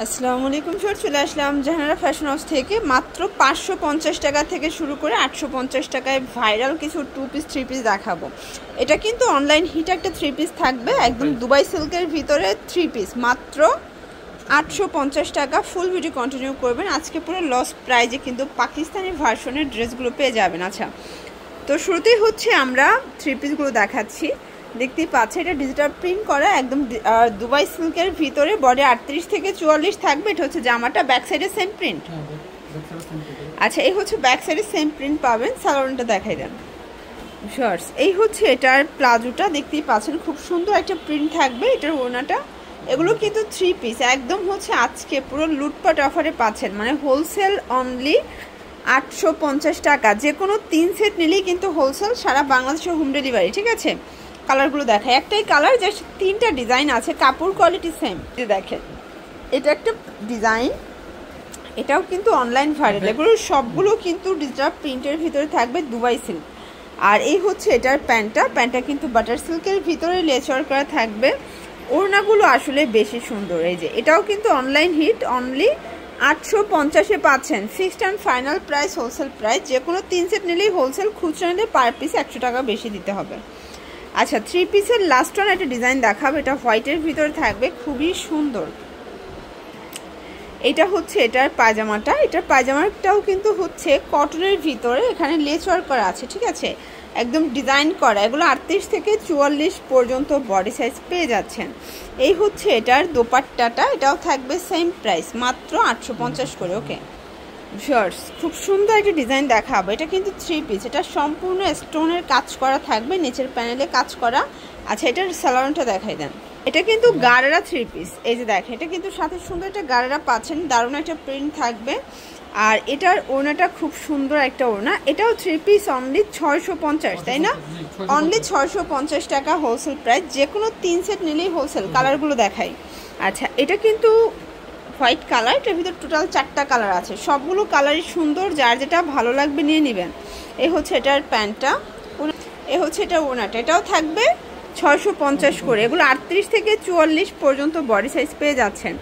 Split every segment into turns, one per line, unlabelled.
আসসালামু আলাইকুম স্যার, চলে আসলাম জাহানারা ফ্যাশন হাউস থেকে। মাত্র 550 টাকা থেকে শুরু করে 850 টাকায় ভাইরাল কিছু 2 পিস 3 পিস দেখাবো। এটা কিন্তু অনলাইন হিট একটা 3 পিস থাকবে, একদম দুবাই সিল্কের ভিতরে 3 পিস, মাত্র 850 টাকা। ফুল ভিডিও কন্টিনিউ করবেন। আজকে পুরো লস প্রাইজে কিন্তু পাকিস্তানি ভার্সনের ড্রেসগুলো পেয়ে যাবেন। আচ্ছা, তো শুরুতেই হচ্ছে আমরা 3 পিসগুলো দেখাচ্ছি। দেখতেই পাচ্ছে এটা ডিজিটাল প্রিন্ট করা, একদম দুবাই সিল্কের ভিতরে, বডি 38 থেকে 44 থাকবে। এটা হচ্ছে জামাটা, ব্যাক সাইডে সেম প্রিন্ট। আচ্ছা, এই হচ্ছে ব্যাক সাইডে সেম প্রিন্ট পাবেন। সালোয়ারটা দেখাই দেন শর্টস। এই হচ্ছে এটার প্লাজোটা, দেখতেই পাচ্ছেন খুব সুন্দর একটা প্রিন্ট থাকবে। এটার ওড়নাটা, এগুলো কিন্তু 3 পিস একদম হচ্ছে আজকে পুরো লুটপাট অফারে পাচ্ছেন, মানে হোলসেল অনলি 850 টাকা। যে কোনো 3 সেট নিলেই কিন্তু হোলসেল, সারা বাংলাদেশে হোম ডেলিভারি। ঠিক আছে, কালারগুলো দেখায়, একটাই কালার, জাস্ট 3টা ডিজাইন আছে, কাপড় কোয়ালিটি সেম। দেখেন এটা একটা ডিজাইন, এটাও কিন্তু অনলাইন ভাইরাল। এগুলো সবগুলো কিন্তু ডিজিটাল প্রিন্টের ভিতরে থাকবে, দুবাই সিল্ক। আর এই হচ্ছে এটার প্যান্টটা কিন্তু বাটার সিল্কের ভিতরে লেচার করা থাকবে। ওড়নাগুলো আসলে বেশি সুন্দর। এই যে এটাও কিন্তু অনলাইন হিট, অনলি 850-এ পাচ্ছেন। Fixed and final price, wholesale price. যে কোনো 3 সেট নিলেই হোলসেল, খুচরা নিলে পার পিস 100 টাকা বেশি দিতে হবে। আচ্ছা, 3 পিসের লাস্ট ওয়ান একটা ডিজাইন দেখাবো। এটা হোয়াইটের ভিতরে থাকবে, খুবই সুন্দর। এটা হচ্ছে এটার পায়জামাটা। এটার পায়জামাটাও কিন্তু হচ্ছে কটনের ভিতরে, এখানে লেস ওয়ার্ক করা আছে। ঠিক আছে, একদম ডিজাইন করা। এগুলো 38 থেকে 44 পর্যন্ত বডি সাইজ পেয়ে যাচ্ছেন। এই হচ্ছে এটার দোপাট্টাটা, এটাও থাকবে সেম প্রাইস, মাত্র 850 করে। ওকে শর্টস, খুব সুন্দর একটা ডিজাইন দেখাবো। এটা কিন্তু 3 পিস, এটা সম্পূর্ণ স্টোনের কাজ করা থাকবে, নিচের প্যানেলে কাজ করা। আচ্ছা, এটার সালোয়ারটা দেখাই দেন। এটা কিন্তু গারারা 3 পিস। এই যে দেখেন, এটা কিন্তু সাথে সুন্দর একটা গারারা পাচ্ছেন, দারুণ একটা প্রিন্ট থাকবে। আর এটার ওড়নাটা খুব সুন্দর একটা ওড়না। এটাও 3 পিস, অনলি 650, তাই না? অনলি 650 টাকা হোলসেল প্রাইস। যে কোনো 3 সেট নিলেই হোলসেল। কালারগুলো দেখাই। আচ্ছা, এটা কিন্তু হোয়াইট কালার, এটার ভিতর টোটাল 4টা কালার আছে, সবগুলো কালারই সুন্দর, যার যেটা ভালো লাগবে নিয়ে নেবেন। এই হচ্ছে এটার প্যান্টটা, এ হচ্ছে এটা ওড়নাটা, এটাও থাকবে 650 করে। এগুলো 38 থেকে 44 পর্যন্ত বডি সাইজ পেয়ে যাচ্ছেন।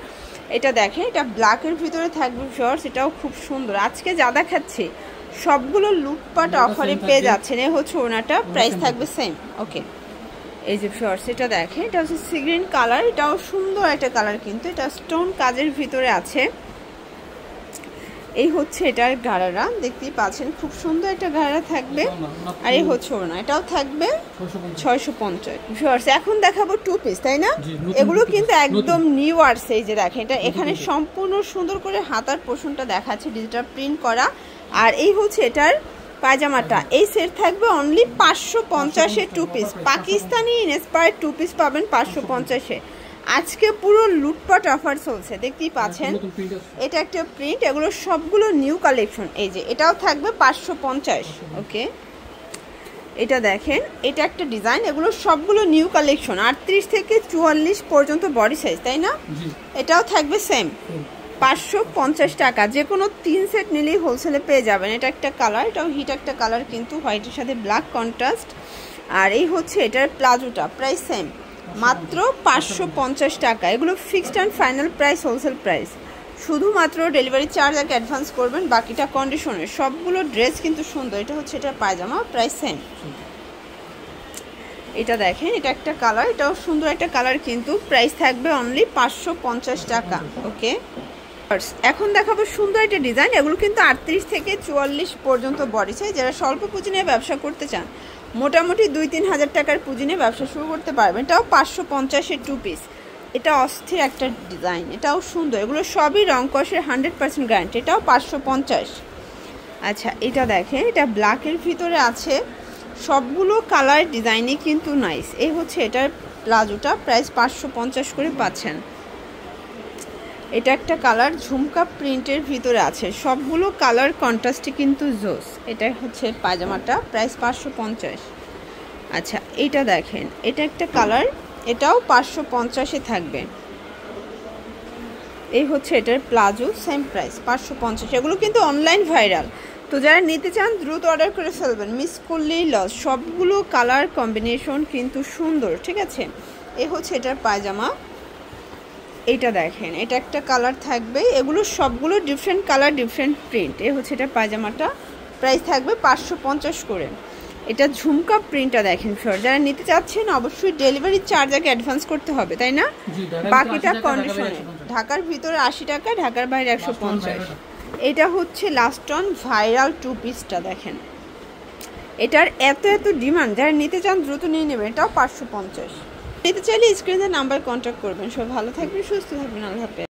এটা দেখেন, এটা ব্ল্যাকের ভিতরে থাকবে শর্টস, এটাও খুব সুন্দর। আজকে যা দেখাচ্ছি সবগুলো লুটপাট অফারে পেয়ে যাচ্ছেন। এ হচ্ছে ওড়নাটা, প্রাইস থাকবে সেম। ওকে, এই যে শর্টস, এটা দেখেন, এটা হচ্ছে সি গ্রিন কালার, এটাও সুন্দর একটা কালার, কিন্তু এটা স্টোন কাজের ভিতরে আছে। এই হচ্ছে এটার গারারা, দেখতেই পাচ্ছেন খুব সুন্দর একটা গারারা থাকবে। আর এই হচ্ছে ওড়না, এটাও থাকবে 650 শর্টস। এখন দেখাবো 2 পিস, তাই না? এগুলো কিন্তু একদম নিউ আসছে। এই যে দেখেন, এটা এখানে সম্পূর্ণ সুন্দর করে হাতার পোর্শনটা দেখাচ্ছে, ডিজিটাল প্রিন্ট করা। আর এই হচ্ছে এটার পায়জামাটা। এই সেট থাকবে অনলি 550-এ 2 পিস। পাকিস্তানি ইন্সপায়ার্ড 2 পিস পাবেন 550-এ। আজকে পুরো লুটপাট অফার চলছে, দেখতেই পাচ্ছেন। এটা একটা প্রিন্ট, এগুলো সবগুলো নিউ কালেকশন। এই যে এটাও থাকবে 550। ওকে, এটা দেখেন, এটা একটা ডিজাইন, এগুলো সবগুলো নিউ কালেকশন, 38 থেকে 44 পর্যন্ত বডি সাইজ, তাই না? এটাও থাকবে সেম 550 টাকা। যে কোনো 3 সেট নিলেই হোলসেলে পেয়ে যাবেন। এটা একটা কালার, এটাও হিট একটা কালার, কিন্তু হোয়াইটের সাথে ব্ল্যাক কন্ট্রাস্ট। আর এই হচ্ছে এটার প্লাজোটা, প্রাইস সেম, মাত্র 550 টাকা। এগুলো fixed and final price, wholesale price. শুধুমাত্র ডেলিভারি চার্জ আগে অ্যাডভান্স করবেন, বাকিটা কন্ডিশনের। সবগুলো ড্রেস কিন্তু সুন্দর। এটা হচ্ছে এটার পায়জামা, প্রাইস সেম। এটা দেখেন, এটা একটা কালার, এটাও সুন্দর একটা কালার, কিন্তু প্রাইস থাকবে অনলি 550 টাকা। ওকে, এখন দেখাবো সুন্দর একটা ডিজাইন। এগুলো কিন্তু 38 থেকে 44 পর্যন্ত বডি সাইজ। যারা স্বল্প পুঁজি নিয়ে ব্যবসা করতে চান, মোটামুটি 2-3 হাজার টাকার পুঁজি নিয়ে ব্যবসা শুরু করতে পারবেন। এটাও 550-এর 2 পিস। এটা অস্থির একটা ডিজাইন, এটাও সুন্দর। এগুলো সবই রং কষের 100% গ্যারান্টি। এটাও 550। আচ্ছা, এটা দেখেন, এটা ব্ল্যাকের ভিতরে আছে, সবগুলো কালার ডিজাইনই কিন্তু নাইস। এই হচ্ছে এটার প্লাজোটা, প্রাইস 550 করে পাচ্ছেন। এটা একটা কালার, ঝুমকা প্রিন্টের ভিতরে আছে, সবগুলো কালার কন্ট্রাস্টে কিন্তু জোস। এটা হচ্ছে পায়জামাটা, প্রাইস 550। আচ্ছা, এইটা দেখেন, এটা একটা কালার, এটাও 550-এ থাকবে। এই হচ্ছে এটার প্লাজো, সেম প্রাইস 550। এগুলো কিন্তু অনলাইন ভাইরাল, তো যারা নিতে চান দ্রুত অর্ডার করে ফেলবেন, মিস করলেই লস। সবগুলো কালার কম্বিনেশন কিন্তু সুন্দর। ঠিক আছে, এই হচ্ছে এটার পায়জামা। এটা দেখেন, এটা একটা কালার থাকবে, এগুলো সবগুলো ডিফারেন্ট কালার ডিফারেন্ট প্রিন্ট। এ হচ্ছে এটা পায়জামাটা, প্রাইস থাকবে 550 করে। এটা ঝুমকা প্রিন্টটা দেখেন ফ্লোর, যারা নিতে চাচ্ছেন অবশ্যই ডেলিভারি চার্জ আগে অ্যাডভান্স করতে হবে, তাই না? বাকিটা কন্ডিশনে। ঢাকার ভিতরে 80 টাকা, ঢাকার বাইরে 150। এটা হচ্ছে লাস্ট অন ভাইরাল 2 পিসটা দেখেন, এটার এত ডিমান্ড, যারা নিতে চান দ্রুত নিয়ে নেবেন। এটাও 550। নিতে চাইলে স্ক্রিনে নাম্বার কন্ট্যাক্ট করবেন। সব ভালো থাকবেন, সুস্থ থাকবেন, আল্লাহ হাফেজ।